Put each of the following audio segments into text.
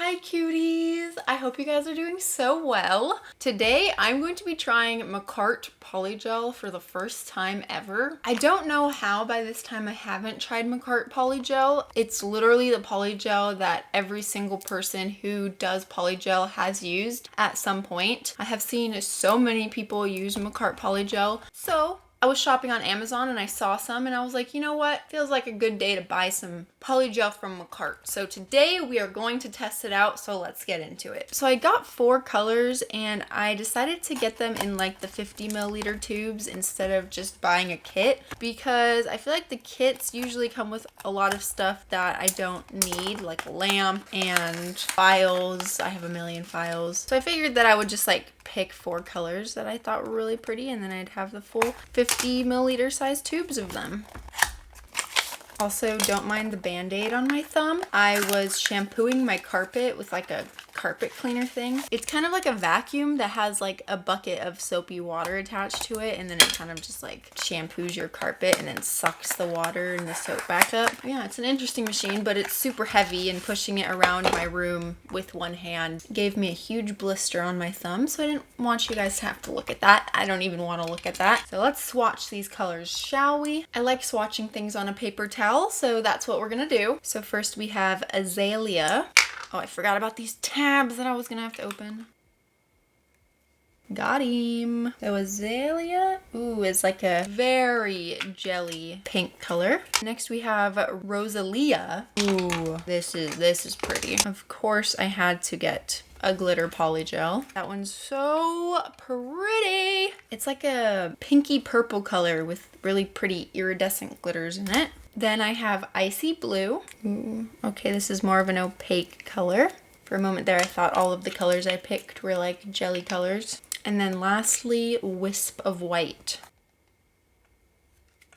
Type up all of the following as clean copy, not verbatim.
Hi cuties! I hope you guys are doing so well. Today I'm going to be trying Makartt Polygel for the first time ever. I don't know how by this time I haven't tried Makartt Polygel. It's literally the polygel that every single person who does polygel has used at some point. I have seen so many people use Makartt Polygel, so I was shopping on Amazon and I saw some and I was like, you know what? Feels like a good day to buy some polygel from Makartt. So today we are going to test it out, so let's get into it. So I got 4 colors and I decided to get them in like the 50 milliliter tubes instead of just buying a kit, because I feel like the kits usually come with a lot of stuff that I don't need, like a lamp and files. I have a million files. So I figured that I would just like pick 4 colors that I thought were really pretty, and then I'd have the full 50 milliliter size tubes of them. Also, don't mind the band-aid on my thumb. I was shampooing my carpet with like a carpet cleaner thing. It's kind of like a vacuum that has like a bucket of soapy water attached to it, and then it kind of just like shampoos your carpet and then sucks the water and the soap back up. Yeah, it's an interesting machine, but it's super heavy, and pushing it around my room with one hand gave me a huge blister on my thumb, so I didn't want you guys to have to look at that. I don't even want to look at that. So let's swatch these colors, shall we? I like swatching things on a paper towel, so that's what we're gonna do. So first we have Azalea. Oh, I forgot about these tabs that I was gonna have to open. Got him. So Azalea, ooh, is like a very jelly pink color. Next we have Rosalia. Ooh, this is pretty. Of course I had to get a glitter polygel. That one's so pretty. It's like a pinky purple color with really pretty iridescent glitters in it. Then I have Icy Blue. Ooh, okay, this is more of an opaque color. For a moment there, I thought all of the colors I picked were like jelly colors. And then lastly, Wisp of White.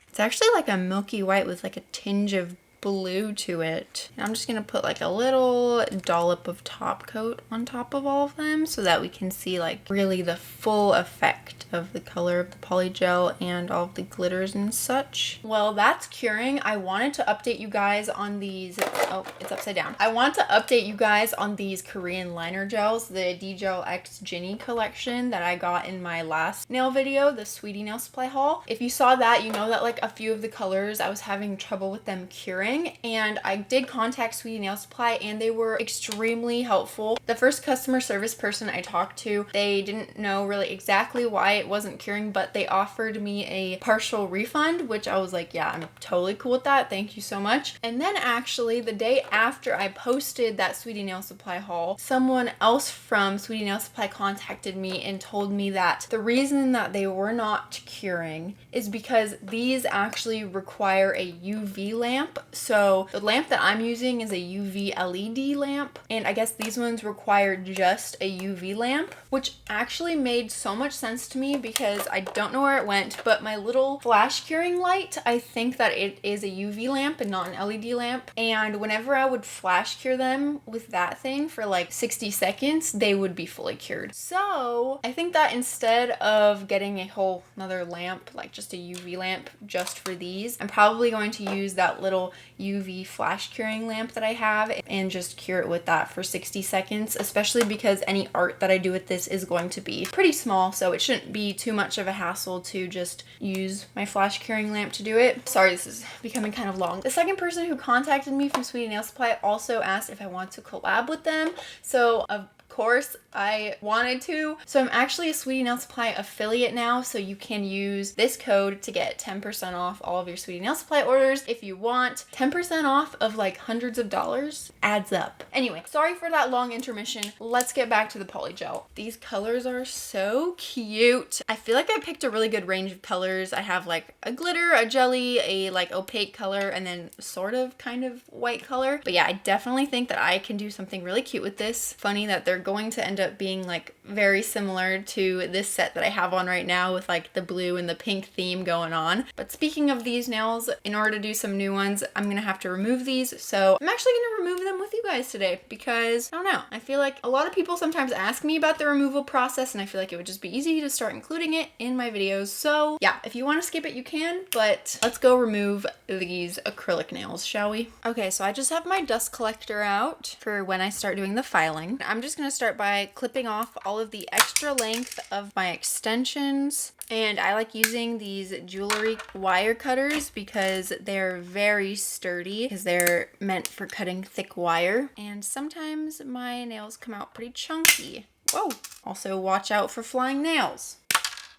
It's actually like a milky white with like a tinge of blue to it. And I'm just gonna put like a little dollop of top coat on top of all of them so that we can see like really the full effect of the color of the polygel and all of the glitters and such. Well, that's curing. I wanted to update you guys on these. Oh, it's upside down. I want to update you guys on these Korean liner gels, the D-Gel X Ginny collection that I got in my last nail video, the Sweetie Nail Supply haul. If you saw that, you know that like a few of the colors I was having trouble with them curing. And I did contact Sweetie Nail Supply and they were extremely helpful. The first customer service person I talked to, they didn't know really exactly why it wasn't curing, but they offered me a partial refund, which I was like, yeah, I'm totally cool with that. Thank you so much. And then actually the day after I posted that Sweetie Nail Supply haul, someone else from Sweetie Nail Supply contacted me and told me that the reason that they were not curing is because these actually require a UV lamp. So the lamp that I'm using is a UV LED lamp, and I guess these ones require just a UV lamp, which actually made so much sense to me because I don't know where it went, but my little flash curing light, I think that it is a UV lamp and not an LED lamp, and whenever I would flash cure them with that thing for like 60 seconds, they would be fully cured. So I think that instead of getting a whole another lamp, like just a UV lamp just for these, I'm probably going to use that little UV flash curing lamp that I have and just cure it with that for 60 seconds, especially because any art that I do with this is going to be pretty small, so it shouldn't be too much of a hassle to just use my flash curing lamp to do it. Sorry, this is becoming kind of long. The second person who contacted me from Sweetie Nail Supply also asked if I want to collab with them, so of course I wanted to. So I'm actually a Sweetie Nail Supply affiliate now, so you can use this code to get 10% off all of your Sweetie Nail Supply orders if you want. 10% off of like hundreds of dollars adds up. Anyway, sorry for that long intermission. Let's get back to the polygel. These colors are so cute. I feel like I picked a really good range of colors. I have like a glitter, a jelly, a like opaque color, and then sort of kind of white color. But yeah, I definitely think that I can do something really cute with this. Funny that they're going to end up being like very similar to this set that I have on right now with like the blue and the pink theme going on. But speaking of these nails, in order to do some new ones, I'm gonna have to remove these. So I'm actually gonna remove them with you guys today because I don't know. I feel like a lot of people sometimes ask me about the removal process, and I feel like it would just be easy to start including it in my videos. So yeah, if you want to skip it, you can, but let's go remove these acrylic nails, shall we? Okay, so I just have my dust collector out for when I start doing the filing. I'm just gonna start by clipping off all of the extra length of my extensions. And I like using these jewelry wire cutters because they're very sturdy, because they're meant for cutting thick wire. And sometimes my nails come out pretty chunky. Whoa! Also watch out for flying nails.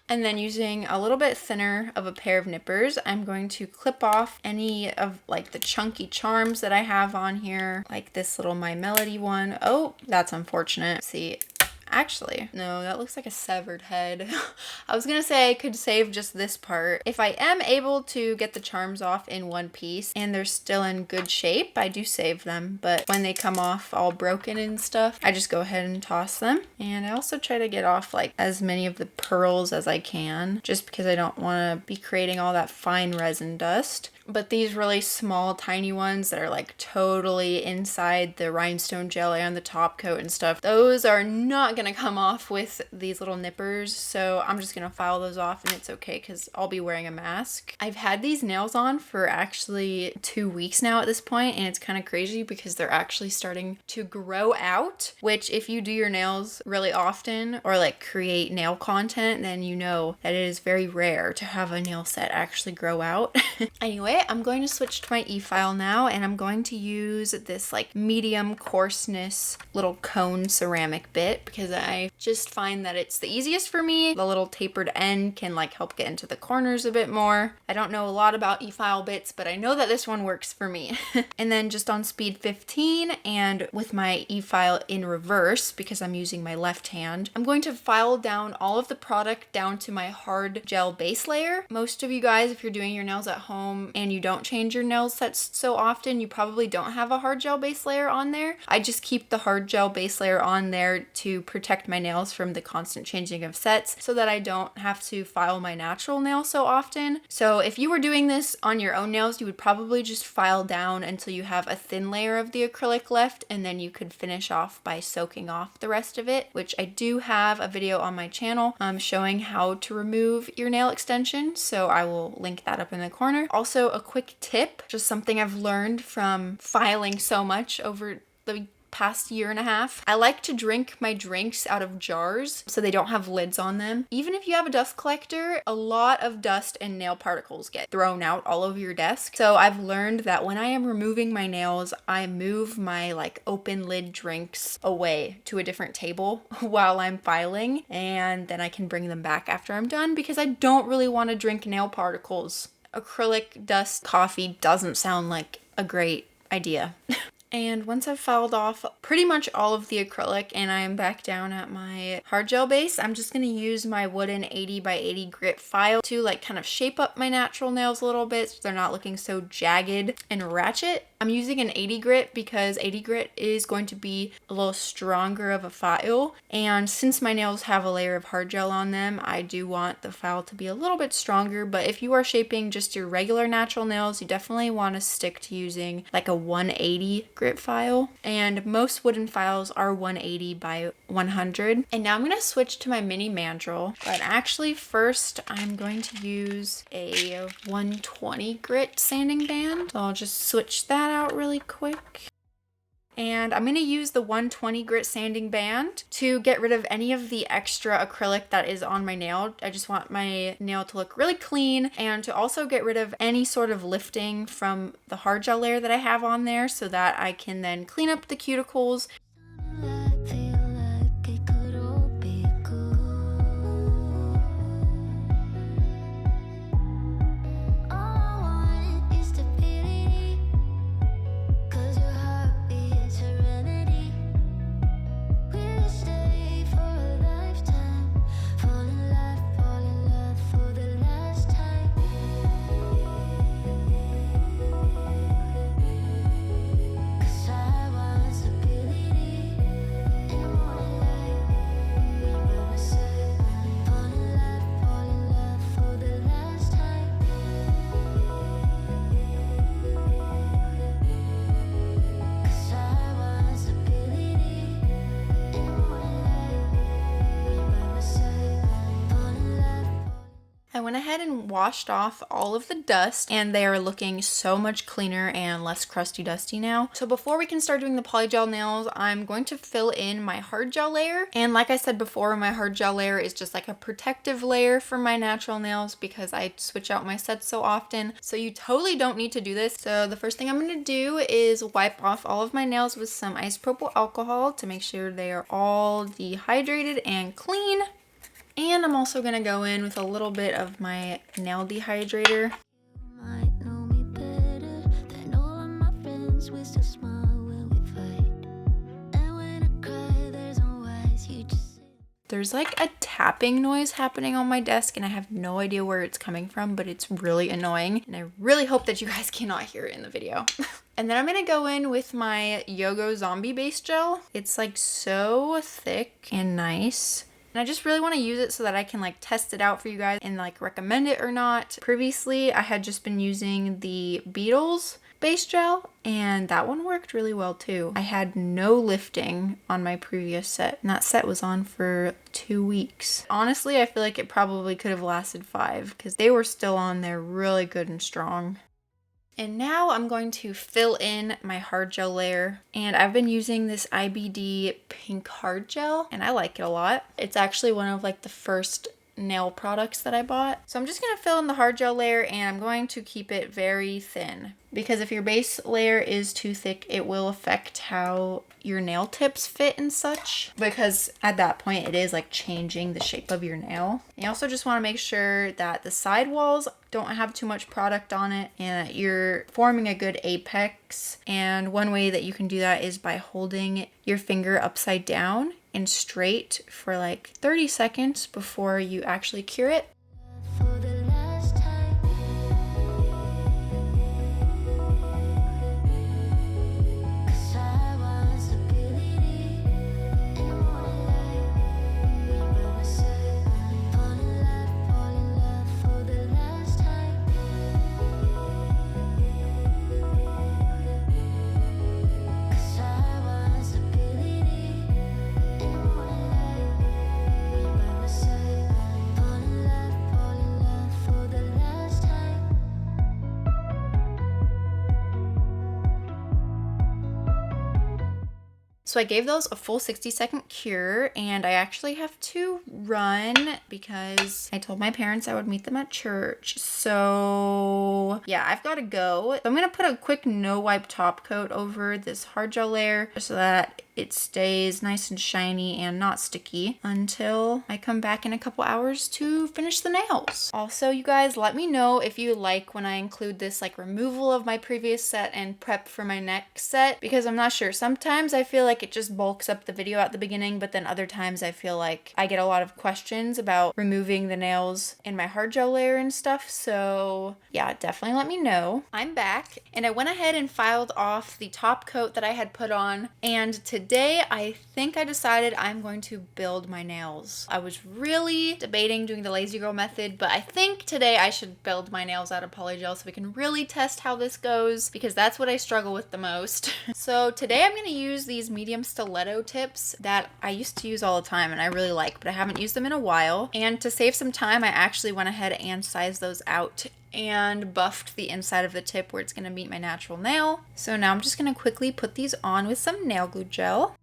And then using a little bit thinner of a pair of nippers, I'm going to clip off any of like the chunky charms that I have on here, like this little My Melody one. Oh, that's unfortunate. See, actually, no, that looks like a severed head. I was gonna say I could save just this part. If I am able to get the charms off in one piece and they're still in good shape, I do save them. But when they come off all broken and stuff, I just go ahead and toss them. And I also try to get off like as many of the pearls as I can, just because I don't want to be creating all that fine resin dust. But these really small, tiny ones that are like totally inside the rhinestone jelly on the top coat and stuff, those are not gonna come off with these little nippers. So I'm just gonna file those off, and it's okay because I'll be wearing a mask. I've had these nails on for actually 2 weeks now at this point, and it's kind of crazy because they're actually starting to grow out, which if you do your nails really often or like create nail content, then you know that it is very rare to have a nail set actually grow out. Anyway, I'm going to switch to my e-file now, and I'm going to use this like medium coarseness little cone ceramic bit because I just find that it's the easiest for me. The little tapered end can like help get into the corners a bit more. I don't know a lot about e-file bits, but I know that this one works for me. And then just on speed 15 and with my e-file in reverse because I'm using my left hand, I'm going to file down all of the product down to my hard gel base layer. Most of you guys, if you're doing your nails at home and you don't change your nail sets so often, you probably don't have a hard gel base layer on there. I just keep the hard gel base layer on there to protect my nails from the constant changing of sets so that I don't have to file my natural nail so often. So if you were doing this on your own nails, you would probably just file down until you have a thin layer of the acrylic left, and then you could finish off by soaking off the rest of it, which I do have a video on my channel showing how to remove your nail extension, so I will link that up in the corner. Also, a quick tip, just something I've learned from filing so much over the past year and a half. I like to drink my drinks out of jars so they don't have lids on them. Even if you have a dust collector, a lot of dust and nail particles get thrown out all over your desk. So I've learned that when I am removing my nails, I move my like open lid drinks away to a different table while I'm filing, and then I can bring them back after I'm done because I don't really want to drink nail particles. Acrylic dust coffee doesn't sound like a great idea. And once I've filed off pretty much all of the acrylic and I'm back down at my hard gel base, I'm just going to use my wooden 80x80 grit file to like kind of shape up my natural nails a little bit so they're not looking so jagged and ratchet. I'm using an 80 grit because 80 grit is going to be a little stronger of a file, and since my nails have a layer of hard gel on them, I do want the file to be a little bit stronger. But if you are shaping just your regular natural nails, you definitely want to stick to using like a 180 grit file, and most wooden files are 180 by 100. And now I'm going to switch to my mini mandrel, but actually first I'm going to use a 120 grit sanding band. So I'll just switch that out really quick. And I'm going to use the 120 grit sanding band to get rid of any of the extra acrylic that is on my nail. I just want my nail to look really clean, and to also get rid of any sort of lifting from the hard gel layer that I have on there so that I can then clean up the cuticles. ahead and washed off all of the dust, and they are looking so much cleaner and less crusty dusty now. So before we can start doing the polygel nails, I'm going to fill in my hard gel layer. And like I said before, my hard gel layer is just like a protective layer for my natural nails because I switch out my sets so often. So you totally don't need to do this. So the first thing I'm going to do is wipe off all of my nails with some isopropyl alcohol to make sure they are all dehydrated and clean. And I'm also going to go in with a little bit of my nail dehydrator. There's like a tapping noise happening on my desk and I have no idea where it's coming from, but it's really annoying. And I really hope that you guys cannot hear it in the video. And then I'm going to go in with my Yogo Zombie Base Gel. It's like so thick and nice. And I just really want to use it so that I can like test it out for you guys and like recommend it or not. Previously, I had just been using the Beetles base gel and that one worked really well too. I had no lifting on my previous set and that set was on for 2 weeks. Honestly, I feel like it probably could have lasted 5 because they were still on there really good and strong. And now I'm going to fill in my hard gel layer, and I've been using this IBD pink hard gel and I like it a lot. It's actually one of like the first nail products that I bought. So I'm just going to fill in the hard gel layer and I'm going to keep it very thin because if your base layer is too thick, it will affect how your nail tips fit and such, because at that point it is like changing the shape of your nail. You also just want to make sure that the side walls don't have too much product on it and that you're forming a good apex. And one way that you can do that is by holding your finger upside down and straight for like 30 seconds before you actually cure it. So I gave those a full 60-second cure, and I actually have to run because I told my parents I would meet them at church. So yeah, I've got to go. So I'm going to put a quick no wipe top coat over this hard gel layer so that it stays nice and shiny and not sticky until I come back in a couple hours to finish the nails. Also, you guys, let me know if you like when I include this like removal of my previous set and prep for my next set, because I'm not sure. Sometimes I feel like it just bulks up the video at the beginning, but then other times I feel like I get a lot of questions about removing the nails in my hard gel layer and stuff. So yeah, definitely let me know. I'm back and I went ahead and filed off the top coat that I had put on, and today I think I decided I'm going to build my nails. I was really debating doing the lazy girl method, but I think today I should build my nails out of polygel so we can really test how this goes, because that's what I struggle with the most. So today I'm going to use these medium stiletto tips that I used to use all the time and I really like, but I haven't used them in a while. And to save some time, I actually went ahead and sized those out and buffed the inside of the tip where it's going to meet my natural nail. So now I'm just going to quickly put these on with some nail glue gel.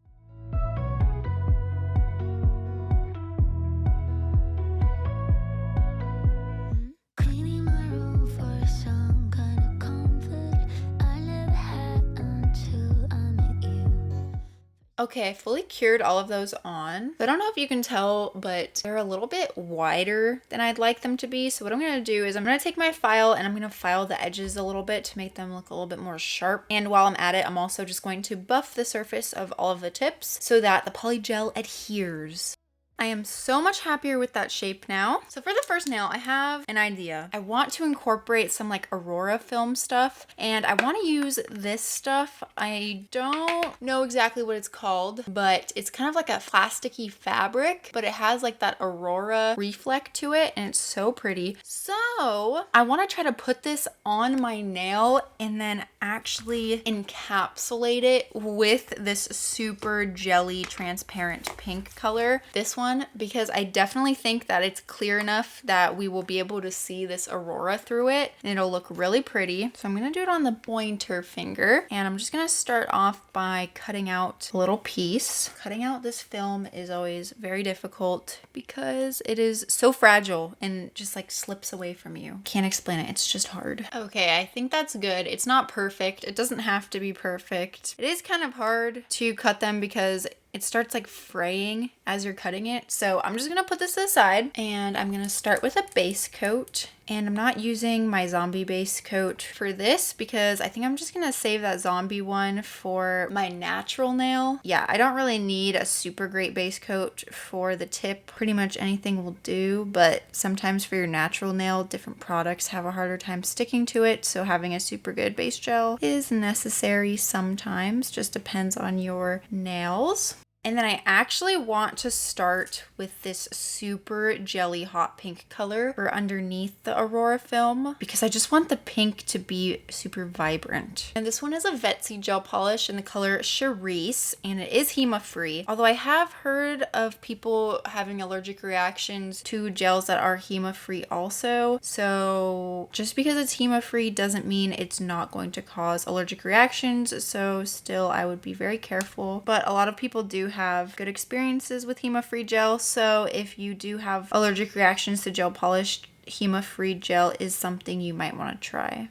Okay, I fully cured all of those on. I don't know if you can tell, but they're a little bit wider than I'd like them to be. So what I'm going to do is I'm going to take my file and I'm going to file the edges a little bit to make them look a little bit more sharp. And while I'm at it, I'm also just going to buff the surface of all of the tips so that the polygel adheres. I am so much happier with that shape now. So for the first nail, I have an idea. I want to incorporate some like Aurora film stuff, and I want to use this stuff. I don't know exactly what it's called, but it's kind of like a plasticky fabric, but it has like that Aurora reflect to it, and it's so pretty. So I want to try to put this on my nail and then actually encapsulate it with this super jelly transparent pink color. This one one because I definitely think that it's clear enough that we will be able to see this aurora through it and it'll look really pretty. So I'm going to do it on the pointer finger, and I'm just going to start off by cutting out a little piece. Cutting out this film is always very difficult because it is so fragile and just like slips away from you. Can't explain it. It's just hard. Okay, I think that's good. It's not perfect. It doesn't have to be perfect. It is kind of hard to cut them because it starts like fraying as you're cutting it. So I'm just gonna put this aside and I'm gonna start with a base coat. And I'm not using my zombie base coat for this because I think I'm just gonna save that zombie one for my natural nail. Yeah, I don't really need a super great base coat for the tip. Pretty much anything will do, but sometimes for your natural nail, different products have a harder time sticking to it. So having a super good base gel is necessary sometimes, just depends on your nails. And then I actually want to start with this super jelly hot pink color for underneath the Aurora film because I just want the pink to be super vibrant. And this one is a Vetsy gel polish in the color Charisse, and it is HEMA free. Although I have heard of people having allergic reactions to gels that are HEMA free also. So just because it's HEMA free doesn't mean it's not going to cause allergic reactions. So still I would be very careful. But a lot of people do have good experiences with HEMA-free gel, so if you do have allergic reactions to gel polish, HEMA-free gel is something you might want to try.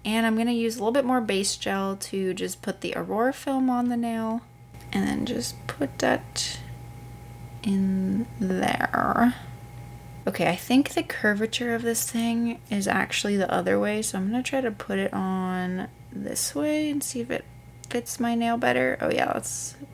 And I'm going to use a little bit more base gel to just put the Aurora film on the nail, and then just put that in there. Okay, I think the curvature of this thing is actually the other way, so I'm going to try to put it on this way and see if it fits my nail better. Oh yeah,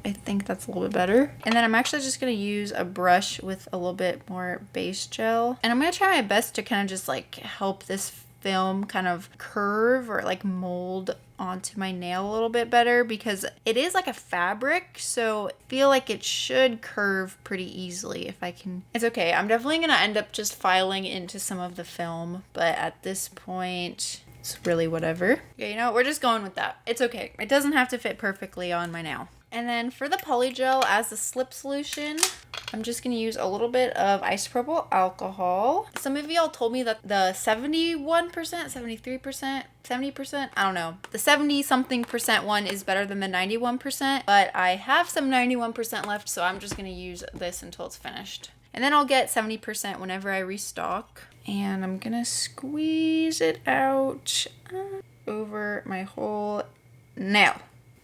I think that's a little bit better. And then I'm actually just going to use a brush with a little bit more base gel. And I'm going to try my best to kind of just like help this film kind of curve or like mold onto my nail a little bit better because it is like a fabric, so I feel like it should curve pretty easily if I can. It's okay. I'm definitely going to end up just filing into some of the film, but at this point it's really whatever. Yeah, you know, we're just going with that. It's okay. It doesn't have to fit perfectly on my nail. And then for the polygel as the slip solution, I'm just going to use a little bit of isopropyl alcohol. Some of y'all told me that the 71%, 73%, 70%, I don't know. The 70-something% one is better than the 91%, but I have some 91% left, so I'm just going to use this until it's finished. And then I'll get 70% whenever I restock. And I'm gonna squeeze it out over my whole nail.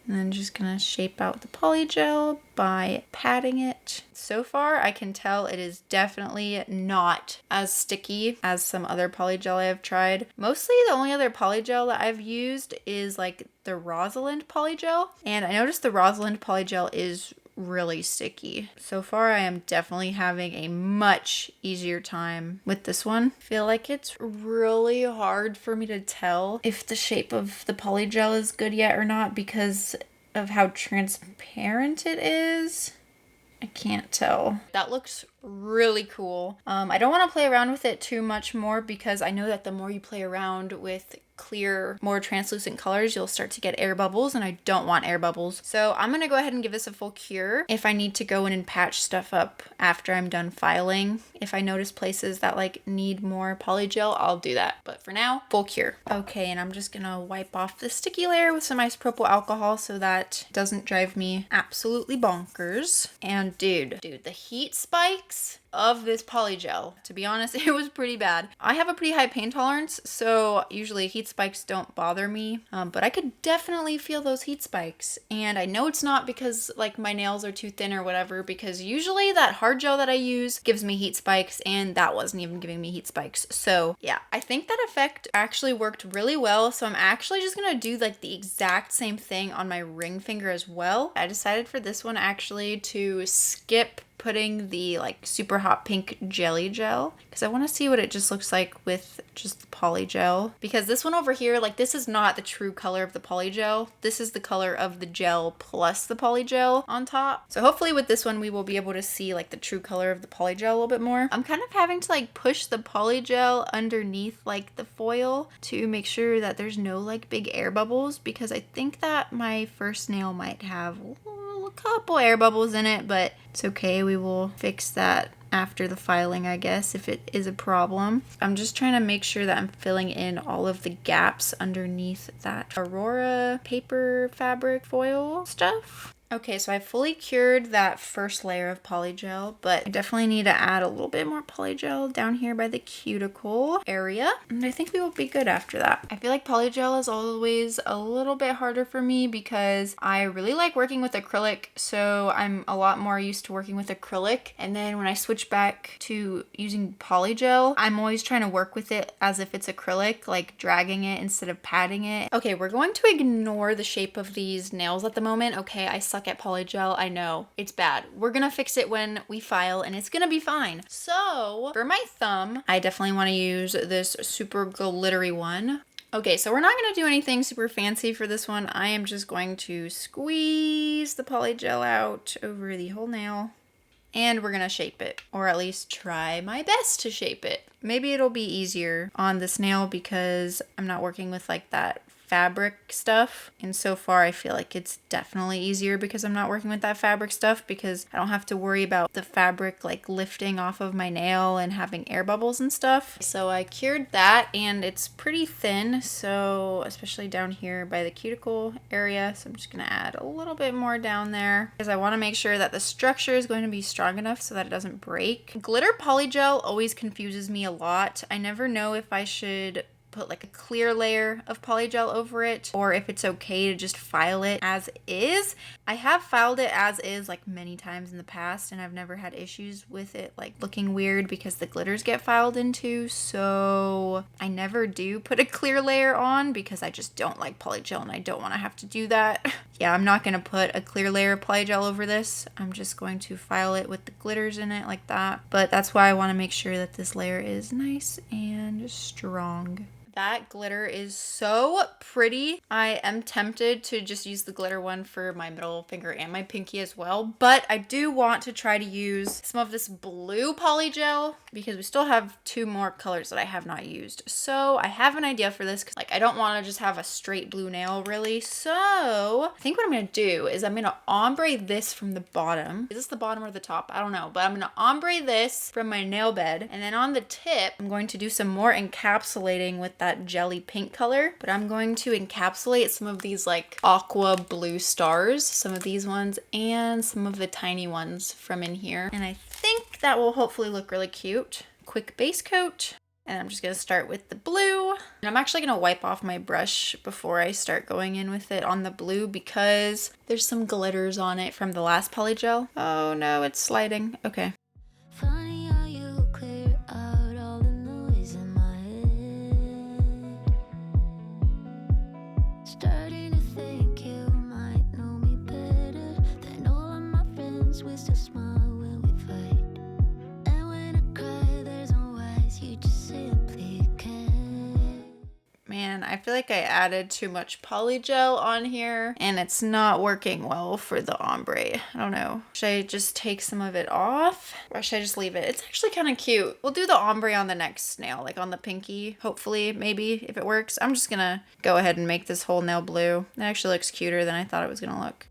And then just gonna shape out the polygel by patting it. So far, I can tell it is definitely not as sticky as some other polygel I have tried. Mostly the only other polygel that I've used is like the Rosalind polygel. And I noticed the Rosalind polygel is really sticky. So far I am definitely having a much easier time with this one. I feel like it's really hard for me to tell if the shape of the polygel is good yet or not because of how transparent it is. I can't tell. That looks really cool. I don't want to play around with it too much more because I know that the more you play around with clear, more translucent colors, you'll start to get air bubbles, and I don't want air bubbles. So I'm gonna go ahead and give this a full cure. If I need to go in and patch stuff up after I'm done filing, if I notice places that like need more polygel, I'll do that. But for now, full cure. Okay, and I'm just gonna wipe off the sticky layer with some isopropyl alcohol so that it doesn't drive me absolutely bonkers. And dude, the heat spikes of this polygel, to be honest, it was pretty bad. I have a pretty high pain tolerance, so usually heat spikes don't bother me, but I could definitely feel those heat spikes. And I know it's not because like my nails are too thin or whatever, because usually that hard gel that I use gives me heat spikes, and that wasn't even giving me heat spikes. So yeah, I think that effect actually worked really well. So I'm actually just gonna do like the exact same thing on my ring finger as well. I decided for this one actually to skip putting the like super hot pink jelly gel because I want to see what it just looks like with just the polygel, because this one over here, like this is not the true color of the polygel. This is the color of the gel plus the polygel on top. So hopefully with this one we will be able to see like the true color of the polygel a little bit more. I'm kind of having to like push the polygel underneath like the foil to make sure that there's no like big air bubbles, because I think that my first nail might have a couple air bubbles in it, but it's okay. We will fix that after the filing, I guess, if it is a problem. I'm just trying to make sure that I'm filling in all of the gaps underneath that Aurora paper fabric foil stuff. Okay, so I fully cured that first layer of polygel, but I definitely need to add a little bit more polygel down here by the cuticle area. And I think we will be good after that. I feel like polygel is always a little bit harder for me because I really like working with acrylic, so I'm a lot more used to working with acrylic. And then when I switch back to using polygel, I'm always trying to work with it as if it's acrylic, like dragging it instead of patting it. Okay, we're going to ignore the shape of these nails at the moment. Okay, I suck at polygel. I know it's bad. We're gonna fix it when we file and it's gonna be fine. So for my thumb, I definitely want to use this super glittery one. Okay, so we're not going to do anything super fancy for this one. I am just going to squeeze the polygel out over the whole nail and we're going to shape it, or at least try my best to shape it. Maybe it'll be easier on this nail because I'm not working with like that fabric stuff, and so far I feel like it's definitely easier because I'm not working with that fabric stuff, because I don't have to worry about the fabric like lifting off of my nail and having air bubbles and stuff. So I cured that and it's pretty thin, so especially down here by the cuticle area, so I'm just gonna add a little bit more down there because I want to make sure that the structure is going to be strong enough so that it doesn't break. Glitter polygel always confuses me a lot. I never know if I should put like a clear layer of polygel over it or if it's okay to just file it as is. I have filed it as is like many times in the past and I've never had issues with it like looking weird because the glitters get filed into, so I never do put a clear layer on because I just don't like polygel and I don't want to have to do that. Yeah, I'm not going to put a clear layer of polygel over this. I'm just going to file it with the glitters in it like that, but that's why I want to make sure that this layer is nice and strong. That glitter is so pretty. I am tempted to just use the glitter one for my middle finger and my pinky as well, but I do want to try to use some of this blue polygel because we still have two more colors that I have not used. So I have an idea for this because like I don't want to just have a straight blue nail really. So I think what I'm going to do is I'm going to ombre this from the bottom. Is this the bottom or the top? I don't know, but I'm going to ombre this from my nail bed, and then on the tip I'm going to do some more encapsulating with that jelly pink color, but I'm going to encapsulate some of these like aqua blue stars, some of these ones and some of the tiny ones from in here, and I think that will hopefully look really cute. Quick base coat, and I'm just going to start with the blue, and I'm actually going to wipe off my brush before I start going in with it on the blue because there's some glitters on it from the last polygel. Oh no, it's sliding. Okay. Man, I feel like I added too much polygel on here and it's not working well for the ombre. I don't know. Should I just take some of it off or should I just leave it? It's actually kind of cute. We'll do the ombre on the next nail, like on the pinky, hopefully, maybe, if it works. I'm just gonna go ahead and make this whole nail blue. It actually looks cuter than I thought it was gonna look.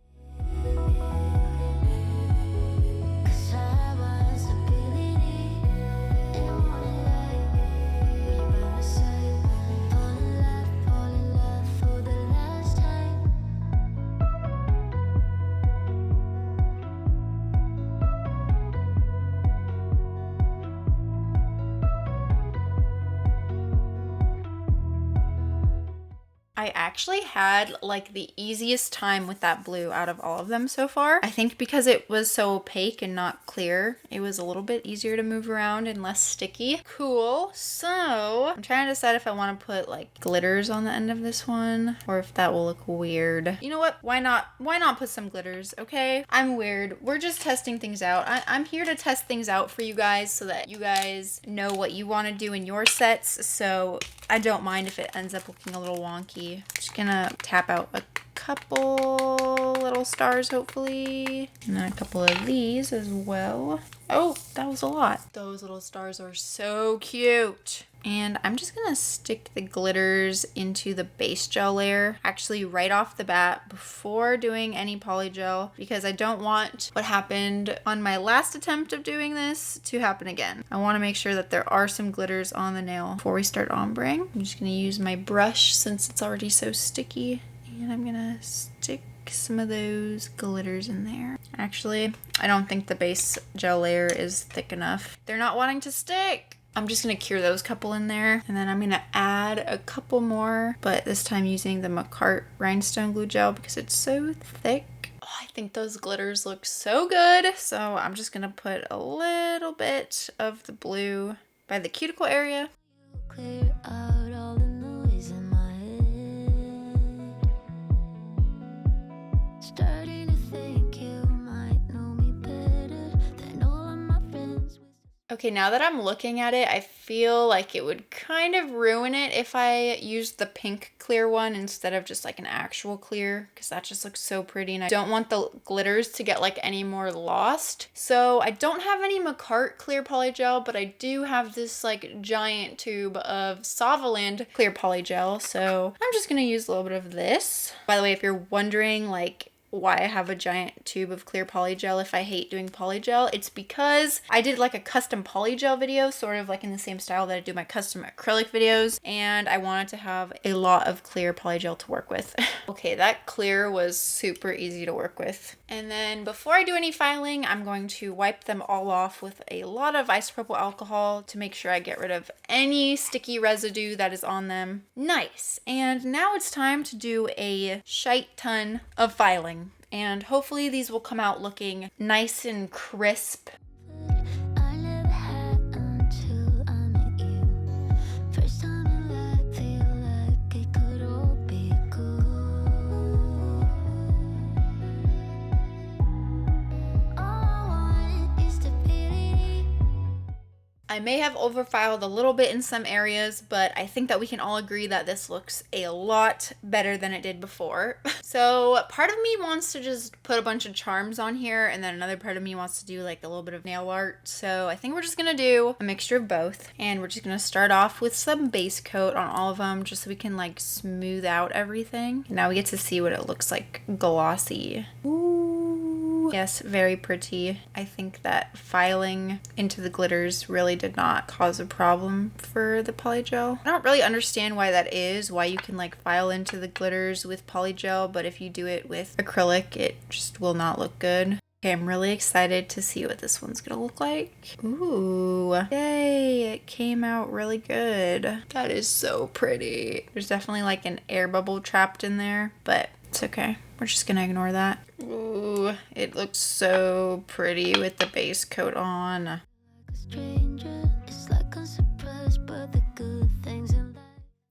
I actually had like the easiest time with that blue out of all of them so far. I think because it was so opaque and not clear, it was a little bit easier to move around and less sticky. Cool. So I'm trying to decide if I want to put like glitters on the end of this one or if that will look weird. You know what? Why not? Why not put some glitters? Okay. I'm weird. We're just testing things out. I'm here to test things out for you guys so that you guys know what you want to do in your sets. So I don't mind if it ends up looking a little wonky. I'm just gonna tap out a couple little stars, hopefully. And then a couple of these as well. Oh, that was a lot. Those little stars are so cute. And I'm just gonna stick the glitters into the base gel layer, actually right off the bat before doing any polygel, because I don't want what happened on my last attempt of doing this to happen again. I wanna make sure that there are some glitters on the nail before we start ombreing. I'm just gonna use my brush since it's already so sticky, and I'm gonna stick some of those glitters in there. Actually, I don't think the base gel layer is thick enough. They're not wanting to stick. I'm just gonna cure those couple in there, and then I'm gonna add a couple more, but this time using the Makartt rhinestone glue gel because it's so thick. Oh, I think those glitters look so good. So I'm just gonna put a little bit of the blue by the cuticle area. Clear out all the noise in my head. Starting to think you might know me better than all of my friends. Okay, now that I'm looking at it, I feel like it would kind of ruin it if I used the pink clear one instead of just like an actual clear, because that just looks so pretty and I don't want the glitters to get like any more lost. So I don't have any Makartt clear polygel, but I do have this like giant tube of Sauvaland clear polygel. So I'm just gonna use a little bit of this. By the way, if you're wondering like why I have a giant tube of clear polygel if I hate doing polygel, it's because I did like a custom polygel video, sort of like in the same style that I do my custom acrylic videos, and I wanted to have a lot of clear polygel to work with. Okay, that clear was super easy to work with. And then before I do any filing, I'm going to wipe them all off with a lot of isopropyl alcohol to make sure I get rid of any sticky residue that is on them. Nice. And now it's time to do a shite ton of filing. And hopefully these will come out looking nice and crisp. I never had until I met you. First time in life, feel like it could all be good. All I want is stability. I may have overfiled a little bit in some areas, but I think that we can all agree that this looks a lot better than it did before. So part of me wants to just put a bunch of charms on here, and then another part of me wants to do like a little bit of nail art. So I think we're just gonna do a mixture of both, and we're just gonna start off with some base coat on all of them just so we can like smooth out everything. Now we get to see what it looks like glossy. Ooh. Yes, very pretty. I think that filing into the glitters really did not cause a problem for the polygel. I don't really understand why that is, why you can like file into the glitters with polygel, but if you do it with acrylic, it just will not look good. Okay, I'm really excited to see what this one's gonna look like. Ooh, yay, it came out really good. That is so pretty. There's definitely like an air bubble trapped in there, but it's okay. We're just gonna ignore that. Ooh, it looks so pretty with the base coat on. Like a stranger, it's like I'm surprised by the good things in life.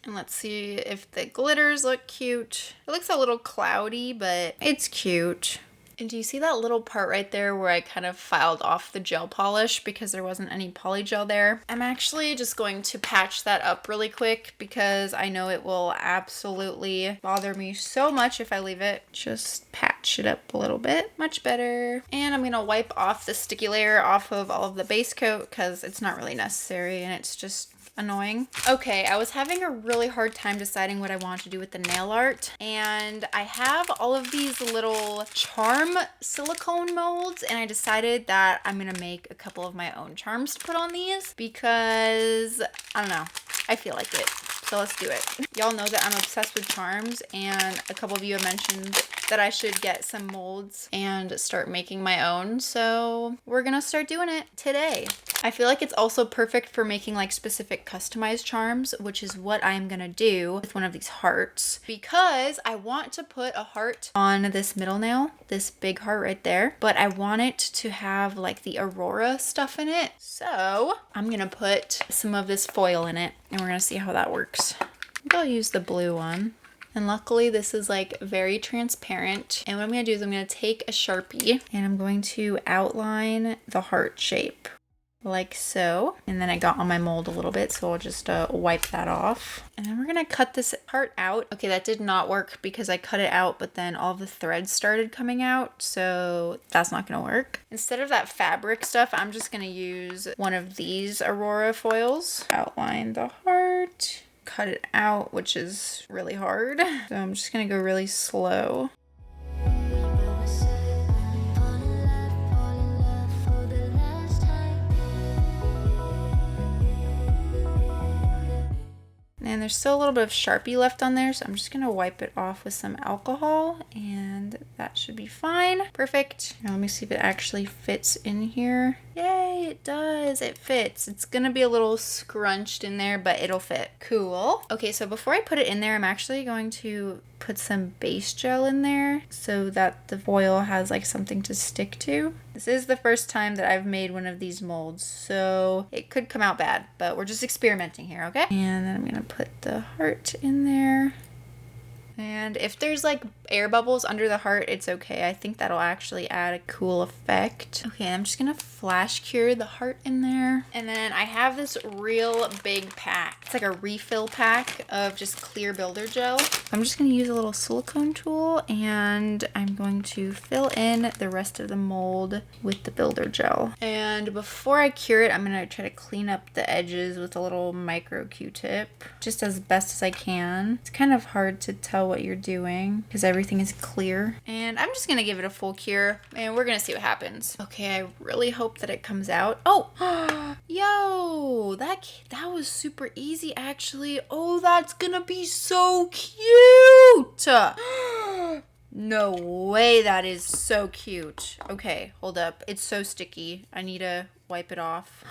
And let's see if the glitters look cute. It looks a little cloudy, but it's cute. And do you see that little part right there where I kind of filed off the gel polish because there wasn't any polygel there? I'm actually just going to patch that up really quick because I know it will absolutely bother me so much if I leave it. Just patch it up a little bit. Much better. And I'm gonna wipe off the sticky layer off of all of the base coat because it's not really necessary and it's just annoying. Okay, I was having a really hard time deciding what I want to do with the nail art, and I have all of these little charm silicone molds, and I decided that I'm gonna make a couple of my own charms to put on these because I don't know, I feel like it. So let's do it. Y'all know that I'm obsessed with charms, and a couple of you have mentioned that I should get some molds and start making my own. So we're gonna start doing it today. I feel like it's also perfect for making like specific customized charms, which is what I'm gonna do with one of these hearts, because I want to put a heart on this middle nail, this big heart right there, but I want it to have like the aurora stuff in it. So I'm gonna put some of this foil in it and we're gonna see how that works. I think I'll use the blue one. And luckily this is like very transparent. And what I'm gonna do is I'm gonna take a Sharpie and I'm going to outline the heart shape like so. And then I got on my mold a little bit, so I'll just wipe that off. And then we're gonna cut this part out. Okay, that did not work because I cut it out, but then all the threads started coming out, so that's not gonna work. Instead of that fabric stuff, I'm just gonna use one of these Aurora foils. Outline the heart, cut it out, which is really hard. So I'm just gonna go really slow. And there's still a little bit of Sharpie left on there, so I'm just gonna wipe it off with some alcohol and that should be fine. Perfect. Now let me see if it actually fits in here. Yay, it does. It fits. It's gonna be a little scrunched in there, but it'll fit. Cool. Okay, so before I put it in there, I'm actually going to put some base gel in there so that the foil has like something to stick to. This is the first time that I've made one of these molds, so it could come out bad, but we're just experimenting here, okay? And then I'm gonna put the heart in there. And if there's like air bubbles under the heart, it's okay. I think that'll actually add a cool effect. Okay, I'm just gonna flash cure the heart in there. And then I have this real big pack. It's like a refill pack of just clear builder gel. I'm just gonna use a little silicone tool and I'm going to fill in the rest of the mold with the builder gel. And before I cure it, I'm gonna try to clean up the edges with a little micro Q-tip, just as best as I can. It's kind of hard to tell what you're doing because everything is clear. And I'm just gonna give it a full cure and we're gonna see what happens. Okay, I really hope that it comes out. Oh, yo, that was super easy actually. Oh, that's gonna be so cute. No way, that is so cute. Okay, hold up. It's so sticky. I need to wipe it off.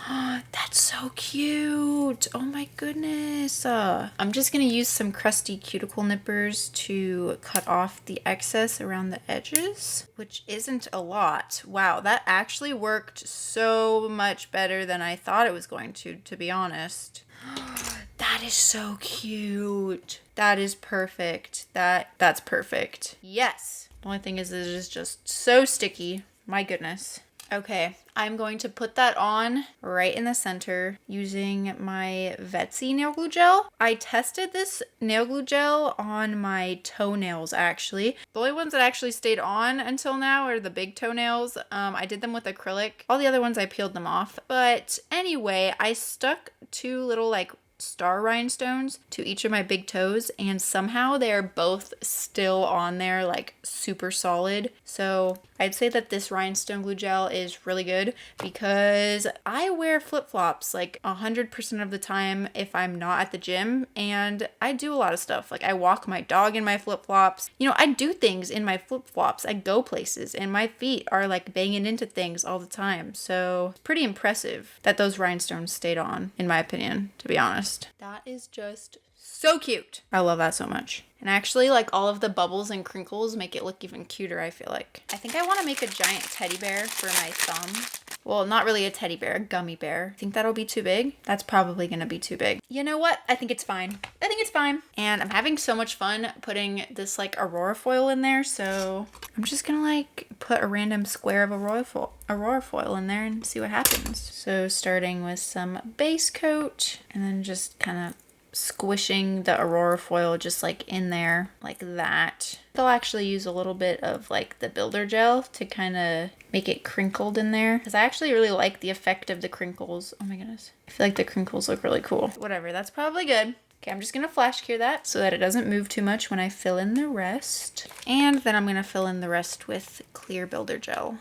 That's so cute. Oh my goodness. I'm just gonna use some crusty cuticle nippers to cut off the excess around the edges, which isn't a lot. Wow, that actually worked so much better than I thought it was going to be honest. That is so cute. That is perfect. That's perfect. Yes. The only thing is it is just so sticky. My goodness. Okay, I'm going to put that on right in the center using my Vetsy nail glue gel. I tested this nail glue gel on my toenails actually. The only ones that actually stayed on until now are the big toenails. I did them with acrylic. All the other ones I peeled them off. But anyway, I stuck two little like star rhinestones to each of my big toes and somehow they're both still on there like super solid. So I'd say that this rhinestone glue gel is really good because I wear flip-flops like 100% of the time if I'm not at the gym, and I do a lot of stuff. Like I walk my dog in my flip-flops. You know, I do things in my flip-flops. I go places and my feet are like banging into things all the time. So it's pretty impressive that those rhinestones stayed on, in my opinion, to be honest. That is just so cute. I love that so much. And actually, like all of the bubbles and crinkles make it look even cuter, I feel like. I think I want to make a giant teddy bear for my thumb. Well, not really a teddy bear, a gummy bear. I think that'll be too big. That's probably gonna be too big. You know what? I think it's fine. I think it's fine. And I'm having so much fun putting this like Aurora foil in there, so I'm just gonna like put a random square of Aurora foil in there and see what happens. So starting with some base coat and then just kind of squishing the Aurora foil just like in there like that. I'll actually use a little bit of like the builder gel to kind of make it crinkled in there because I actually really like the effect of the crinkles. Oh my goodness. I feel like the crinkles look really cool. Whatever, that's probably good. Okay, I'm just gonna flash cure that so that it doesn't move too much when I fill in the rest. And then I'm gonna fill in the rest with clear builder gel.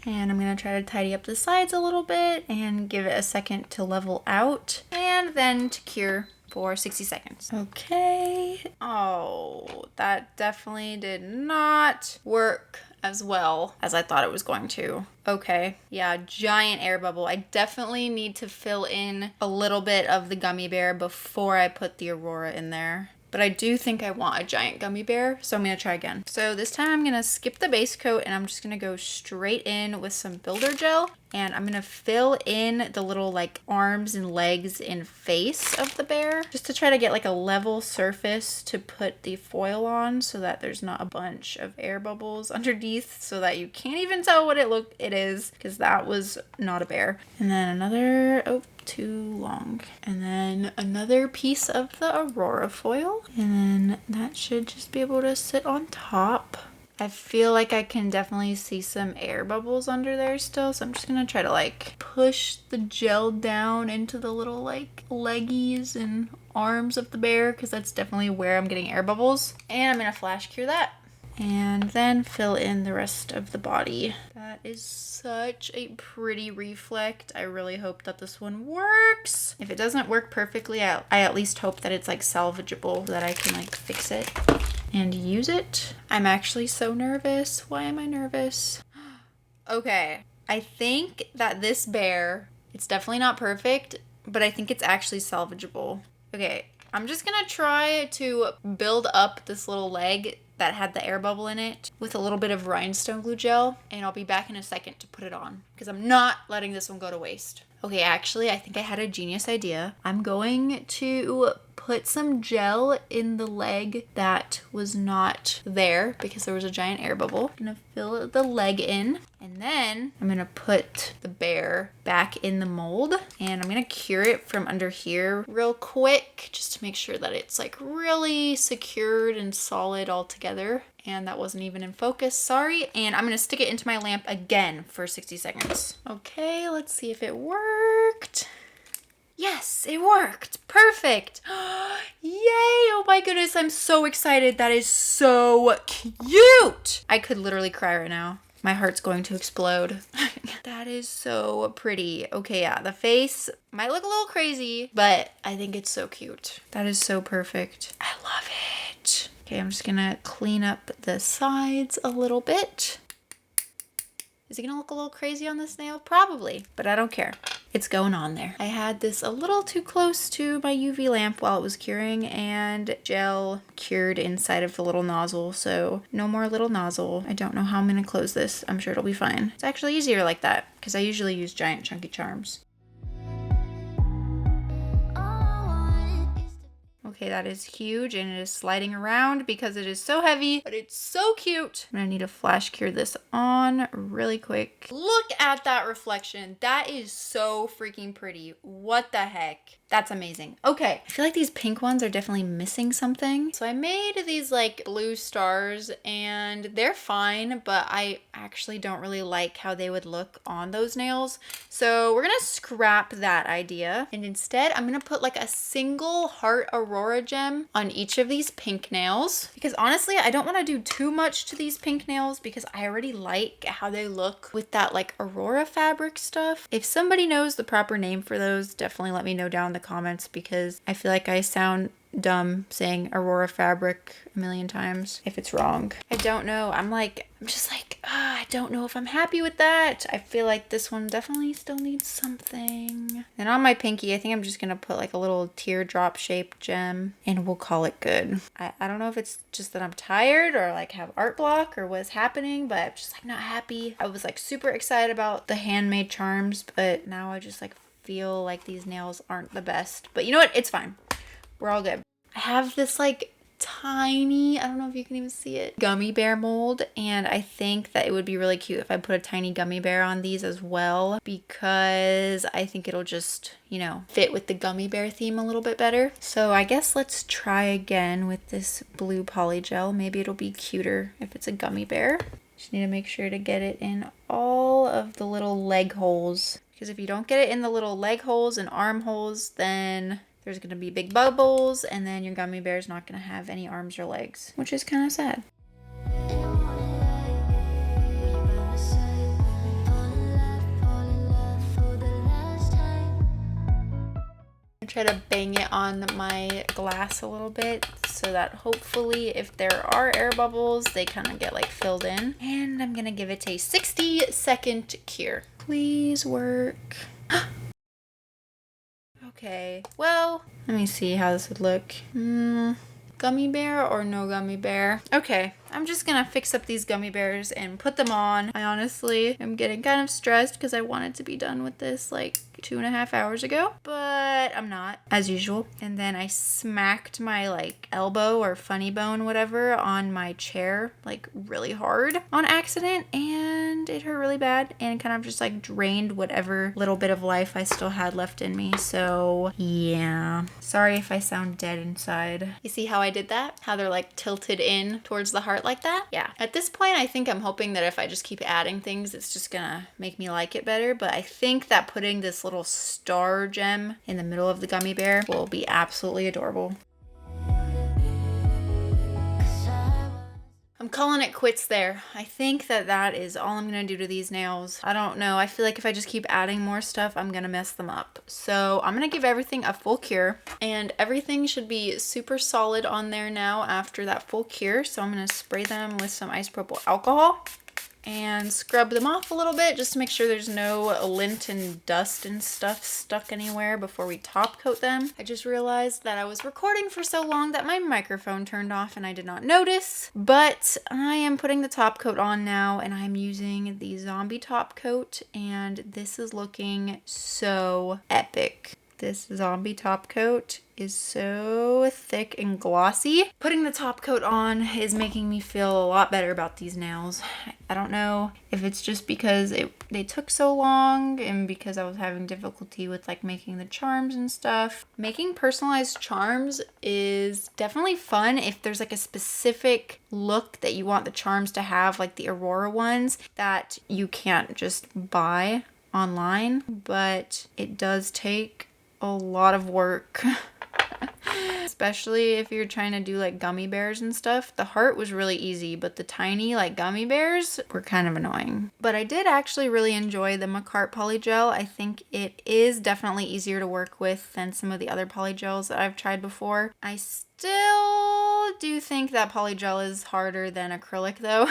And I'm gonna try to tidy up the sides a little bit and give it a second to level out and then to cure for 60 seconds. Okay. Oh, that definitely did not work as well as I thought it was going to. Okay, yeah, giant air bubble. I definitely need to fill in a little bit of the gummy bear before I put the Aurora in there. but I do think I want a giant gummy bear, so I'm gonna try again. So this time I'm gonna skip the base coat and I'm just gonna go straight in with some builder gel, and I'm gonna fill in the little like arms and legs and face of the bear just to try to get like a level surface to put the foil on so that there's not a bunch of air bubbles underneath so that you can't even tell what it is, because that was not a bear. And then another, oh, too long. And then another piece of the Aurora foil, and then that should just be able to sit on top. I feel like I can definitely see some air bubbles under there still, so I'm just gonna try to like push the gel down into the little like leggies and arms of the bear, because that's definitely where I'm getting air bubbles. And I'm gonna flash cure that and then fill in the rest of the body. That is such a pretty reflect. I really hope that this one works. If it doesn't work perfectly, I at least hope that it's like salvageable, so that I can like fix it and use it. I'm actually so nervous. Why am I nervous? Okay, I think that this bear, it's definitely not perfect, but I think it's actually salvageable. Okay, I'm just gonna try to build up this little leg that had the air bubble in it with a little bit of rhinestone glue gel, and I'll be back in a second to put it on, because I'm not letting this one go to waste. Okay, actually, I think I had a genius idea. I'm going to put some gel in the leg that was not there because there was a giant air bubble. I'm gonna fill the leg in, and then I'm gonna put the bear back in the mold, and I'm gonna cure it from under here real quick just to make sure that it's like really secured and solid all together. And that wasn't even in focus, sorry. And I'm gonna stick it into my lamp again for 60 seconds. Okay, let's see if it worked. Yes, it worked. Perfect. Yay, oh my goodness, I'm so excited. That is so cute. I could literally cry right now. My heart's going to explode. That is so pretty. Okay, yeah, the face might look a little crazy, but I think it's so cute. That is so perfect. I love it. Okay, I'm just gonna clean up the sides a little bit. Is it gonna look a little crazy on this nail? Probably, but I don't care. It's going on there. I had this a little too close to my UV lamp while it was curing, and gel cured inside of the little nozzle, so no more little nozzle. I don't know how I'm gonna close this. I'm sure it'll be fine. It's actually easier like that because I usually use giant chunky charms. Okay, that is huge, and it is sliding around because it is so heavy, but it's so cute. I'm gonna need to flash cure this on really quick. Look at that reflection. That is so freaking pretty. What the heck? That's amazing. Okay, I feel like these pink ones are definitely missing something. So I made these like blue stars, and they're fine, but I actually don't really like how they would look on those nails. So we're gonna scrap that idea, and instead I'm gonna put like a single heart Aurora gem on each of these pink nails, because honestly I don't want to do too much to these pink nails because I already like how they look with that like Aurora fabric stuff. If somebody knows the proper name for those, definitely let me know down in the comments, because I feel like I sound dumb saying Aurora fabric a million times if it's wrong. I don't know. I'm just like, I don't know if I'm happy with that. I feel like this one definitely still needs something. And on my pinky, I think I'm just gonna put like a little teardrop shaped gem, and we'll call it good. I don't know if it's just that I'm tired or like have art block or what's happening, but I'm just like not happy. I was like super excited about the handmade charms, but now I just like feel like these nails aren't the best. But you know what? It's fine. We're all good. I have this like tiny, I don't know if you can even see it, gummy bear mold, and I think that it would be really cute if I put a tiny gummy bear on these as well, because I think it'll just, you know, fit with the gummy bear theme a little bit better. So I guess let's try again with this blue poly gel. Maybe it'll be cuter if it's a gummy bear. Just need to make sure to get it in all of the little leg holes, because if you don't get it in the little leg holes and arm holes, then there's going to be big bubbles, and then your gummy bear is not going to have any arms or legs, which is kind of sad. I try to bang it on my glass a little bit so that hopefully if there are air bubbles, they kind of get like filled in. And I'm going to give it a 60-second cure. Please work. Okay, well, let me see how this would look. gummy bear or no gummy bear? Okay, I'm just gonna fix up these gummy bears and put them on. I honestly am getting kind of stressed because I wanted to be done with this like 2.5 hours ago, but I'm not, as usual. And then I smacked my like elbow or funny bone, whatever, on my chair like really hard on accident, and it hurt really bad and kind of just like drained whatever little bit of life I still had left in me. So yeah, sorry if I sound dead inside. You see how I did that? How they're like tilted in towards the heart like that? Yeah. At this point, I think I'm hoping that if I just keep adding things, it's just gonna make me like it better. But I think that putting this little star gem in the middle of the gummy bear will be absolutely adorable. I'm calling it quits there. I think that is all I'm gonna do to these nails. I don't know. I feel like if I just keep adding more stuff, I'm gonna mess them up. So I'm gonna give everything a full cure, and everything should be super solid on there now after that full cure. So I'm gonna spray them with some isopropyl alcohol and scrub them off a little bit just to make sure there's no lint and dust and stuff stuck anywhere before we top coat them. I just realized that I was recording for so long that my microphone turned off and I did not notice, but I am putting the top coat on now, and I'm using the zombie top coat, and this is looking so epic. This zombie top coat is so thick and glossy. Putting the top coat on is making me feel a lot better about these nails. I don't know if it's just because they took so long and because I was having difficulty with like making the charms and stuff. Making personalized charms is definitely fun if there's like a specific look that you want the charms to have, like the Aurora ones that you can't just buy online, but it does take a lot of work. Especially if you're trying to do like gummy bears and stuff. The heart was really easy, but the tiny like gummy bears were kind of annoying. But I did actually really enjoy the Makartt polygel. I think it is definitely easier to work with than some of the other polygels that I've tried before. I still do think that polygel is harder than acrylic though,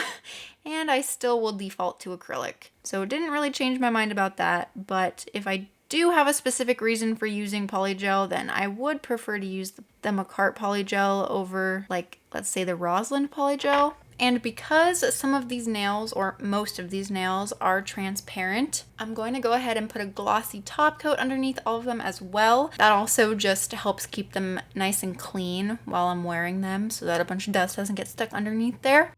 and I still will default to acrylic. So it didn't really change my mind about that, but if I do have a specific reason for using polygel, then I would prefer to use the Makartt polygel over, like, let's say the Rosalind polygel. And because some of these nails, or most of these nails, are transparent, I'm going to go ahead and put a glossy top coat underneath all of them as well. That also just helps keep them nice and clean while I'm wearing them so that a bunch of dust doesn't get stuck underneath there.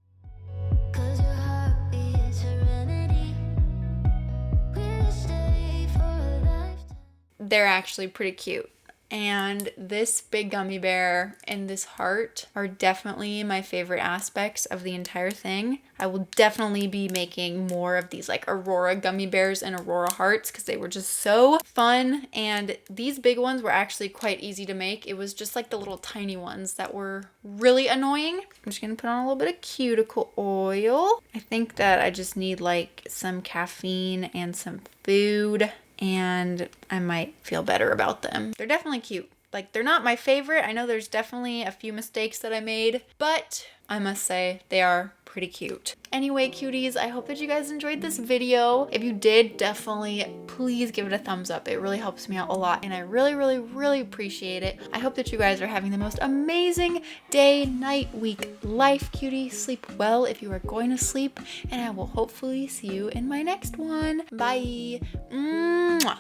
They're actually pretty cute. And this big gummy bear and this heart are definitely my favorite aspects of the entire thing. I will definitely be making more of these like Aurora gummy bears and Aurora hearts because they were just so fun. And these big ones were actually quite easy to make. It was just like the little tiny ones that were really annoying. I'm just gonna put on a little bit of cuticle oil. I think that I just need like some caffeine and some food, and I might feel better about them. They're definitely cute. Like, they're not my favorite. I know there's definitely a few mistakes that I made, but I must say they are pretty cute. Anyway, cuties, I hope that you guys enjoyed this video. If you did, definitely please give it a thumbs up. It really helps me out a lot, and I really, really, really appreciate it. I hope that you guys are having the most amazing day, night, week, life, cutie. Sleep well if you are going to sleep, and I will hopefully see you in my next one. Bye. Mwah.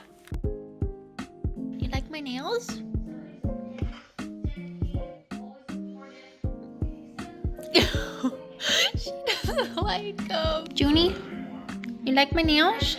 You like my nails? She doesn't like them. Junie, you like my nails?